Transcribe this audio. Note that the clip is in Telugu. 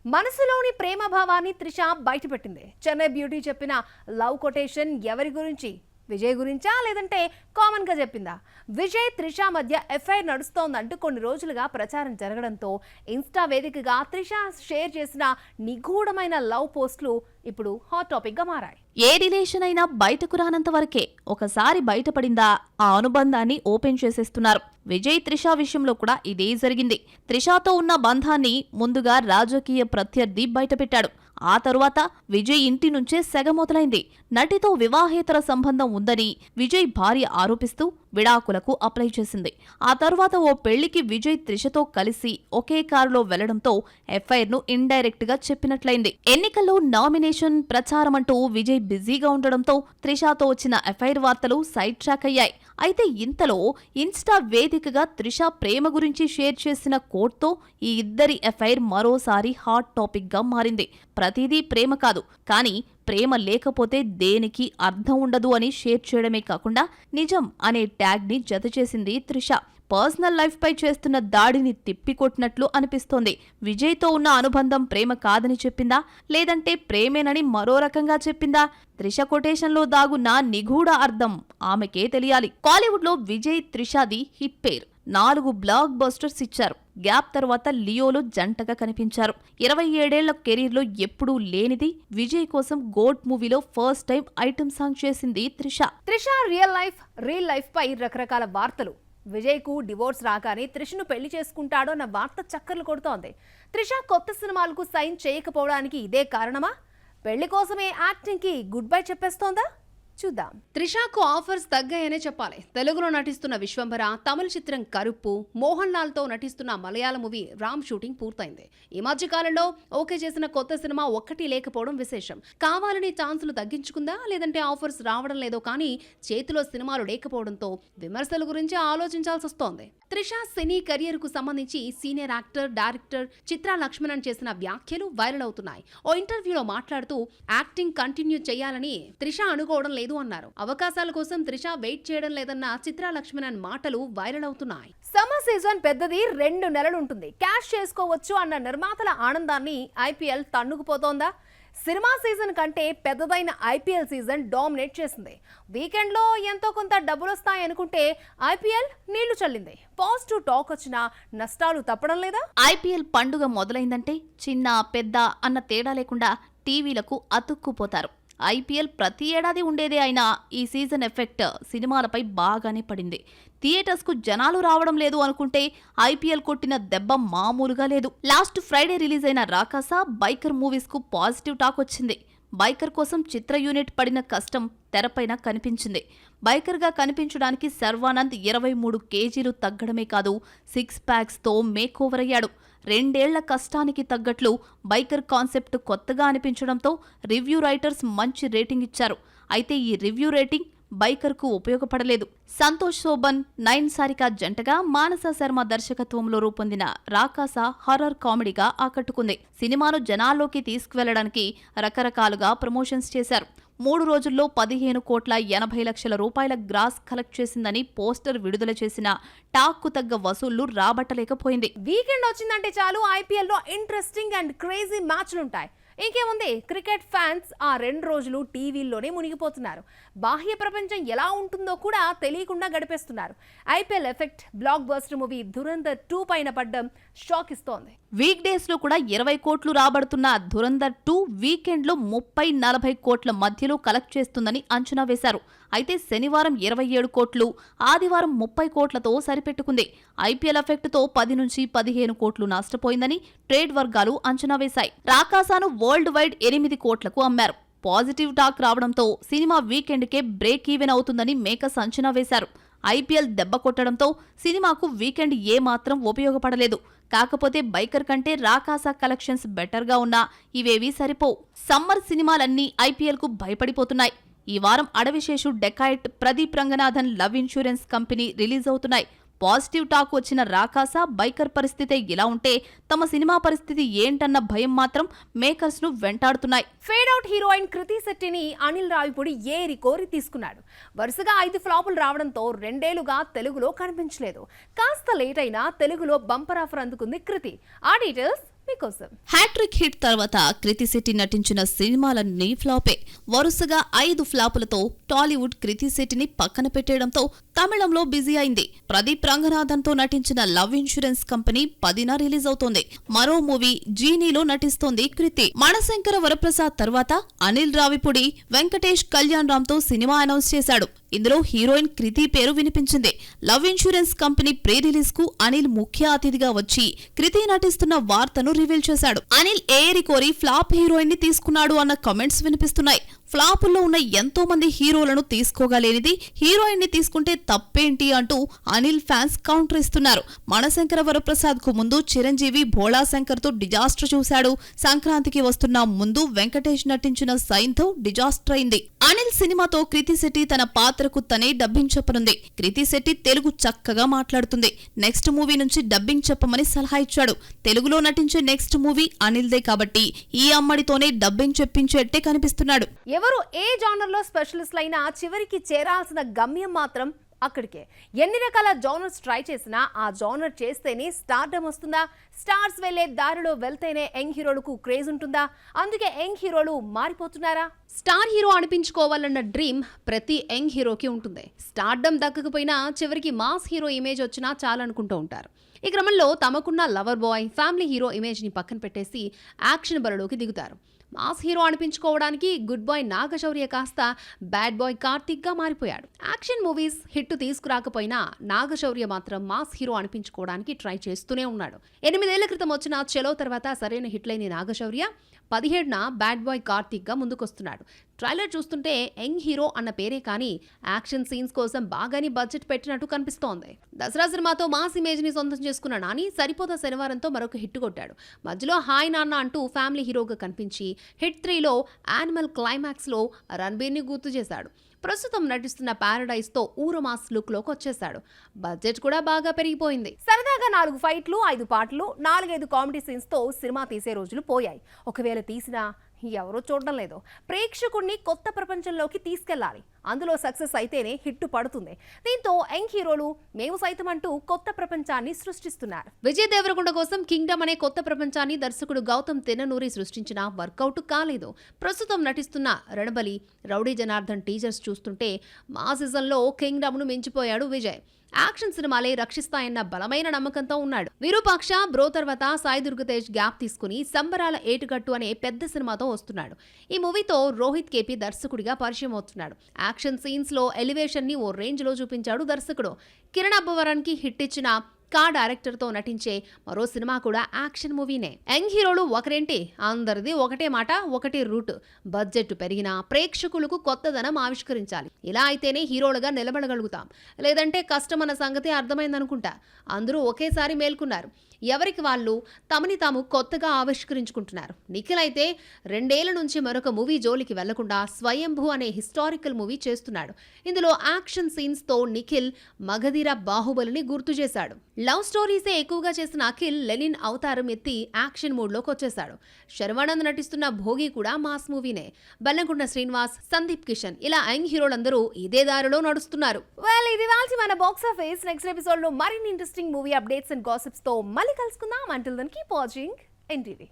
మనసులోని ప్రేమ భావాన్ని త్రిష బయటపెట్టింది. చెన్నై బ్యూటీ చెప్పిన లవ్ కొటేషన్ ఎవరి గురించి? విజయ్ గురించా లేదంటే కామన్ గా చెప్పిందా? విజయ్ త్రిష మధ్య ఎఫ్ఐఆర్ నడుస్తోందంటూ కొన్ని రోజులుగా ప్రచారం జరగడంతో ఇన్స్టా వేదికగా త్రిష షేర్ చేసిన నిగూఢమైన లవ్ పోస్టులు ఇప్పుడు హాట్ టాపిక్ గా మారాయి. ఏ రిలేషన్ అయినా బయటకు రానంత వరకే. ఒకసారి బయటపడిందా ఆ అనుబంధాన్ని ఓపెన్ చేసేస్తున్నారు. విజయ్ త్రిష విషయంలో కూడా ఇదే జరిగింది. త్రిషతో ఉన్న బంధాన్ని ముందుగా రాజకీయ ప్రత్యర్థి బయటపెట్టాడు. ఆ తరువాత విజయ్ ఇంటి నుంచే సెగ మొదలైంది. నటితో వివాహేతర సంబంధం ఉందని విజయ్ భార్య ఆరోపిస్తూ విడాకులకు అప్లై చేసింది. ఆ తరువాత ఓ పెళ్లికి విజయ్ త్రిషతో కలిసి ఒకే కారులో వెళ్లడంతో ఎఫ్ఐఆర్ ను ఇండైరెక్ట్ గా చెప్పినట్లయింది. ఎన్నికల్లో నామినేషన్ ప్రచారం అంటూ విజయ్ బిజీగా ఉండడంతో త్రిషతో వచ్చిన ఎఫ్ఐఆర్ వార్తలు సైడ్ ట్రాక్ అయ్యాయి. అయితే ఇంతలో ఇన్స్టా వేదికగా త్రిష ప్రేమ గురించి షేర్ చేసిన కోట్తో ఈ ఇద్దరి ఎఫ్ఐఆర్ మరోసారి హాట్ టాపిక్ గా మారింది. ప్రతిదీ ప్రేమ కాదు, కానీ ప్రేమ లేకపోతే దేనికి అర్థం ఉండదు అని షేర్ చేయడమే కాకుండా నిజం అనే ట్యాగ్ ని జతచేసింది త్రిష. పర్సనల్ లైఫ్ పై చేస్తున్న దాడిని తిప్పికొట్టినట్లు అనిపిస్తోంది. విజయ్తో ఉన్న అనుబంధం ప్రేమ కాదని చెప్పిందా, లేదంటే ప్రేమేనని మరో రకంగా చెప్పిందా? త్రిష కొటేషన్లో దాగున్న నిగూఢ అర్థం ఆమెకే తెలియాలి. కాలీవుడ్ లో విజయ్ త్రిషది హిట్ పేర్. 4 బ్లాక్ బస్టర్స్ ఇచ్చారు. గ్యాప్ తర్వాత లియోలో జంటగా కనిపించారు. 27 కెరీర్లో ఎప్పుడూ లేనిది విజయ్ కోసం గోట్ మూవీలో ఫస్ట్ టైం ఐటమ్ సాంగ్ చేసింది త్రిష. త్రిష రియల్ లైఫ్ పై రకరకాల వార్తలు. విజయ్ కు డివోర్స్ రాగానే త్రిషను పెళ్లి చేసుకుంటాడో అన్న వార్త చక్కర్లు కొడుతోంది. త్రిష కొత్త సినిమాలకు సైన్ చేయకపోవడానికి ఇదే కారణమా? పెళ్లి కోసమే యాక్టింగ్ కి గుడ్ బై చెప్పేస్తోందా? చూద్దాం. త్రిషకు ఆఫర్స్ తగ్గాయనే చెప్పాలి. తెలుగులో నటిస్తున్న విశ్వంభర, తమిళ చిత్రం కరుప్పు, మోహన్ లాల్ తో నటిస్తున్న మలయాళ మూవీ రామ్ షూటింగ్ పూర్తయింది. ఈ మధ్య కాలంలో ఓకే చేసిన కొత్త సినిమా ఒక్కటి లేకపోవడం విశేషం. కావాలని ఛాన్సులు తగ్గించుకుందా, లేదంటే ఆఫర్స్ రావడం లేదో కానీ చేతిలో సినిమాలు లేకపోవడంతో విమర్శల గురించి ఆలోచించాల్సి వస్తోంది. త్రిష సినీ కెరియర్ కు సంబంధించి senior actor, director Chitra Lakshmanan చేసిన వ్యాఖ్యలు వైరల్ అవుతున్నాయి. ఓ ఇంటర్వ్యూలో మాట్లాడుతూ యాక్టింగ్ కంటిన్యూ చేయాలని త్రిష అనుకోవడం లేదు అన్నారు. అవకాశాల కోసం త్రిష వెయిట్ చేయడం లేదన్న చిత్రా లక్ష్మణన్ మాటలు వైరల్ అవుతున్నాయి. సమ్మర్ సీజన్ పెద్దది, 2 నెలలు ఉంటుంది. క్యాష్ చేసుకోవచ్చు అన్న నిర్మాతల ఆనందాన్ని ఐపీఎల్ తన్నుకుపోతోందా? సినిమా సీజన్ కంటే పెద్దదైన ఐపీఎల్ సీజన్ డామినేట్ చేసింది. వీకెండ్ లో ఎంతో కొంత డబ్బులు వస్తాయనుకుంటే ఐపీఎల్ నీళ్లు చల్లింది. పాజిటివ్ టాక్ వచ్చినా నష్టాలు తప్పడం లేదా? ఐపీఎల్ పండుగ మొదలైందంటే చిన్న పెద్ద అన్న తేడా లేకుండా టీవీలకు అతుక్కుపోతారు. ఐపీఎల్ ప్రతి ఏడాది ఉండేదే అయినా ఈ సీజన్ ఎఫెక్ట్ సినిమాలపై బాగానే పడింది. థియేటర్స్కు జనాలు రావడం లేదు అనుకుంటే ఐపీఎల్ కొట్టిన దెబ్బ మామూలుగా లేదు. లాస్ట్ ఫ్రైడే రిలీజ్ అయిన రాకాస, బైకర్ మూవీస్కు పాజిటివ్ టాక్ వచ్చింది. బైకర్ కోసం చిత్ర యూనిట్ పడిన కష్టం తెరపైన కనిపించింది. బైకర్గా కనిపించడానికి శర్వానంద్ 23 కేజీలు తగ్గడమే కాదు, 6 ప్యాక్స్తో మేకోవర్ అయ్యాడు. 2 ఏళ్ల కష్టానికి తగ్గట్లు బైకర్ కాన్సెప్ట్ కొత్తగా అనిపించడంతో రివ్యూ రైటర్స్ మంచి రేటింగ్ ఇచ్చారు. అయితే ఈ రివ్యూ రేటింగ్ బైకర్కు ఉపయోగపడలేదు. సంతోష్ శోభన్, నయన్ సారిక జంటగా మానస శర్మ దర్శకత్వంలో రూపొందిన రాకాస హారర్ కామెడీగా ఆకట్టుకుంది. సినిమాను జనాల్లోకి తీసుకువెళ్లడానికి రకరకాలుగా ప్రమోషన్స్ చేశారు. 3 రోజుల్లో 15,80,00,000 రూపాయల గ్రాస్ కలెక్ట్ చేసిందని పోస్టర్ విడుదల చేసిన టాక్ కు తగ్గ వసూళ్లు రాబట్టలేకపోయింది. వీకెండ్ వచ్చిందంటే చాలు ఐపీఎల్ లో ఇంట్రెస్టింగ్ అండ్ క్రేజీ మ్యాచ్లుంటాయి. ఇంకేముంది, క్రికెట్ ఫ్యాన్స్ ఆ 2 రోజులు టీవీల్లోనే మునిగిపోతున్నారు. బాహ్య ప్రపంచం ఎలా ఉంటుందో కూడా తెలియకుండా గడిపేస్తున్నారు. IPL effect blockbuster movie Dhurandhar 2 పైన పడ్డం షాక్ ఇస్తోంది. వీక్ డేస్ లో కూడా 20 కోట్లు రాబడుతున్న ధురంధర్ 2 వీకెండ్ లో 30-40 కోట్ల మధ్యలో కలెక్ట్ చేస్తుందని అంచనా వేశారు. అయితే శనివారం 27 కోట్లు, ఆదివారం 30 కోట్లతో సరిపెట్టుకుంది. ఐపీఎల్ ఎఫెక్ట్ తో 10-15 కోట్లు నష్టపోయిందని ట్రేడ్ వర్గాలు అంచనా వేశాయి. రాకాసాను వరల్డ్ వైడ్ 8 కోట్లకు అమ్మారు. పాజిటివ్ టాక్ రావడంతో సినిమా వీకెండ్ కే బ్రేక్ ఈవెన్ అవుతుందని మేకర్స్ అంచనా వేశారు. ఐపీఎల్ దెబ్బ కొట్టడంతో సినిమాకు వీకెండ్ ఏమాత్రం ఉపయోగపడలేదు. కాకపోతే బైకర్ కంటే రాకాస కలెక్షన్స్ బెటర్గా ఉన్నా ఇవేవీ సరిపోవు. సమ్మర్ సినిమాలన్నీ ఐపీఎల్ కు భయపడిపోతున్నాయి. ఈ వారం Adivi Sesh, dacoit, Pradeep Ranganathan love insurance company release అవుతున్నాయి. పాజిటివ్ టాక్ వచ్చిన రాకాస, బైకర్ పరిస్థితే ఇలా ఉంటే తమ సినిమా పరిస్థితి ఏంటన్న భయం మాత్రం మేకర్స్ ను వెంటాడుతున్నాయి. ఫేడ్ అవుట్ హీరోయిన్ కృతి శెట్టిని అనిల్ రావిపూడి ఏరి కోరి తీసుకున్నాడు. వరుసగా 5 ఫ్లాపులు రావడంతో 2 ఏళ్లుగా తెలుగులో కనిపించలేదు. కాస్త లేట్ అయినా తెలుగులో బంపర్ ఆఫర్ అందుకుంది కృతి. ఆ డీటెయిల్స్ మీకోసం. హ్యాట్రిక్ హిట్ తర్వాత కృతి శెట్టి నటించిన సినిమాలన్నీ ఫ్లాపే. వరుసగా 5 ఫ్లాపులతో టాలీవుడ్ కృతి శెట్టిని పక్కన పెట్టేయడంతో తమిళంలో బిజీ అయింది. ప్రదీప్ రంగనాథన్ తో నటించిన లవ్ ఇన్సూరెన్స్ కంపెనీ 10న రిలీజ్ అవుతోంది. మరో మూవీ జీనీలో నటిస్తోంది కృతి. మణశంకర వరప్రసాద్ తర్వాత అనిల్ రావిపూడి వెంకటేష్ కళ్యాణ్ రామ్ తో సినిమా అనౌన్స్ చేశాడు. ఇందులో హీరోయిన్ కృతి పేరు వినిపించింది. Love insurance company pre release కు అనిల్ ముఖ్య అతిథిగా వచ్చి కృతి నటిస్తున్న వార్తను రివీల్ చేశాడు. అనిల్ ఏరి కోరి ఫ్లాప్ హీరోయిన్ ని తీసుకున్నాడు అన్న కామెంట్స్ వినిపిస్తున్నాయి. ఫ్లాపుల్లో ఉన్న ఎంతో మంది హీరోలను తీసుకోగలేనిది హీరోయిన్ ని తీసుకుంటే తప్పేంటి అంటూ అనిల్ ఫ్యాన్స్ కౌంటర్ ఇస్తున్నారు. మణశంకర వరప్రసాద్ కు ముందు చిరంజీవి భోళా శంకర్ తో డిజాస్టర్ చూశాడు. సంక్రాంతికి వస్తున్న ముందు వెంకటేష్ నటించిన సైన్ తో డిజాస్టర్ అయింది. అనిల్ సినిమాతో కృతి శెట్టి తన పాత్రకు తనే డబ్బింగ్ చెప్పనుంది. కృతి శెట్టి తెలుగు చక్కగా మాట్లాడుతుంది. నెక్స్ట్ మూవీ నుంచి డబ్బింగ్ చెప్పమని సలహా ఇచ్చాడు. తెలుగులో నటించే నెక్స్ట్ మూవీ అనిల్దే కాబట్టి ఈ అమ్మడితోనే డబ్బింగ్ చెప్పించేట్టే కనిపిస్తున్నాడు. ఎవరు ఏ జానర్ లో స్పెషలిస్టులైనా చివరికి చేరాల్సిన గమ్యం మాత్రం అక్కడికే. ఎన్ని రకాల జానర్స్ ట్రై చేసినా ఆ జానర్ చేస్తేనే స్టార్డమ్ వస్తుందా? స్టార్స్ వెళ్లే దారిలో వెళ్తేనే యంగ్ హీరోలకు క్రేజ్ ఉంటుందా? అందుకే యంగ్ హీరోలు మారిపోతున్నారా? స్టార్ హీరో అనిపించుకోవాలన్న డ్రీమ్ ప్రతి యంగ్ హీరోకి ఉంటుంది. స్టార్డమ్ దక్కకపోయినా చివరికి మాస్ హీరో ఇమేజ్ వచ్చినా చాలనుకుంటూ ఉంటారు. ఈ క్రమంలో తమకున్న lover boy, family hero image ని పక్కన పెట్టేసి యాక్షన్ బరిలోకి దిగుతారు. Mass hero అనిపించుకోవడానికి good bye Naga Shaurya కాస్త బ్యాడ్ బాయ్ కార్తిక్ గా మారిపోయాడు. యాక్షన్ మూవీస్ హిట్ తీసుకురాకపోయినా నాగశౌర్య మాత్రం మాస్ హీరో అనిపించుకోవడానికి ట్రై చేస్తూనే ఉన్నాడు. 8 ఏళ్ల క్రితం వచ్చిన చెలో తర్వాత సరైన హిట్ లేని నాగశౌర్య 17న బ్యాడ్ బాయ్ కార్తిక్ గా ముందుకొస్తున్నాడు. ట్రైలర్ చూస్తుంటే యంగ్ హీరో అన్న పేరే కానీ యాక్షన్ సీన్స్ కోసం బాగానే బడ్జెట్ పెట్టినట్టు కనిపిస్తోంది. దసరా సినిమాతో మాస్ ఇమేజ్ ని సొంతం చేసుకున్న నాని సరిపోతా శనివారంతో మరొక హిట్ కొట్టాడు. మధ్యలో హాయ్ నాన్న అంటూ ఫ్యామిలీ హీరోగా కనిపించి హిట్ 3లో యానిమల్ క్లైమాక్స్ లో రణబీర్ ని గుర్తు చేశాడు. ప్రస్తుతం నటిస్తున్న పారడైజ్ తో ఊరమాస్ లుక్ లోకి వచ్చేశాడు. బడ్జెట్ కూడా బాగా పెరిగిపోయింది. సరదాగా 4 ఫైట్లు, 5 పాటలు, 4-5 కామెడీ సీన్స్ తో సినిమా తీసే రోజులు పోయాయి. ఒకవేళ తీసినా ఎవరూ చూడడం లేదు. ప్రేక్షకుడిని కొత్త ప్రపంచంలోకి తీసుకెళ్లాలి. అందులో సక్సెస్ అయితేనే హిట్ పడుతుంది. దీంతో యంగ్ హీరోలు మేము సైతం అంటూ కొత్త ప్రపంచాన్ని సృష్టిస్తున్నారు. విజయ్ దేవరకొండ కోసం కింగ్డమ్ అనే కొత్త ప్రపంచాన్ని దర్శకుడు గౌతమ్ తిన్ననూరి సృష్టించినా వర్కౌట్ కాలేదు. ప్రస్తుతం నటిస్తున్న రణబలి, రౌడీ జనార్దన్ టీజర్స్ చూస్తుంటే మా సీజన్లో కింగ్డమ్ ను మించిపోయాడు విజయ్. యాక్షన్ సినిమాలే రక్షిస్తాయన్న బలమైన నమ్మకంతో ఉన్నాడు. విరూపాక్ష, బ్రో తర్వాత సాయి దుర్గతేజ్ గ్యాప్ తీసుకుని సంబరాల ఏటుగట్టు అనే పెద్ద సినిమాతో వస్తున్నాడు. ఈ మూవీతో రోహిత్ కేపీ దర్శకుడిగా పరిచయం అవుతున్నాడు. యాక్షన్ సీన్స్ లో ఎలివేషన్ ని ఓ రేంజ్ లో చూపించాడు దర్శకుడు. కిరణ్ అబ్బవరాన్ కి హిట్ ఇచ్చిన కా డైరెక్టర్ తో నటించే మరో సినిమా కూడా యాక్షన్ మూవీనే. యంగ్ హీరోలు ఒకరేంటి, అందరిది ఒకటే మాట, ఒకటే రూట్. బడ్జెట్ పెరిగినా ప్రేక్షకులకు కొత్తదనం ఆవిష్కరించాలి. ఇలా అయితేనే హీరోలుగా నిలబడగలుగుతాం. లేదంటే కష్టమన్న సంగతి అర్థమైందనుకుంటా. అందరూ ఒకేసారి మేల్కొన్నారు. ఎవరికి వాళ్ళు తమని తాము కొత్తగా ఆవిష్కరించుకుంటున్నారు. నిఖిల్ అయితే 2 ఏళ్ల నుంచి మరొక మూవీ జోలికి వెళ్లకుండా స్వయంభూ అనే హిస్టారికల్ మూవీ చేస్తున్నాడు. ఇందులో యాక్షన్ సీన్స్ తో నిఖిల్ మగధీర బాహుబలిని గుర్తు చేశాడు. లవ్ స్టోరీసే ఎక్కువగా చేసిన అఖిల్ లెనిన్ అవతారం ఎత్తి యాక్షన్ మూడ్ లోకి వచ్చేశాడు. శర్వానంద్ నటిస్తున్న భోగి కూడా మాస్ మూవీనే. బెల్లంకొండ శ్రీనివాస్, సందీప్ కిషన్ ఇలా యంగ్ హీరోలందరూ ఇదే దారిలో నడుస్తున్నారు. ఇది వాల్సి మన బాక్స్ ఆఫీస్. నెక్స్ట్ ఎపిసోడ్ లో మరిన్ని interesting movie updates and gossips తో మళ్ళీ కలుసుకుందాం. Until then keep watching NTV.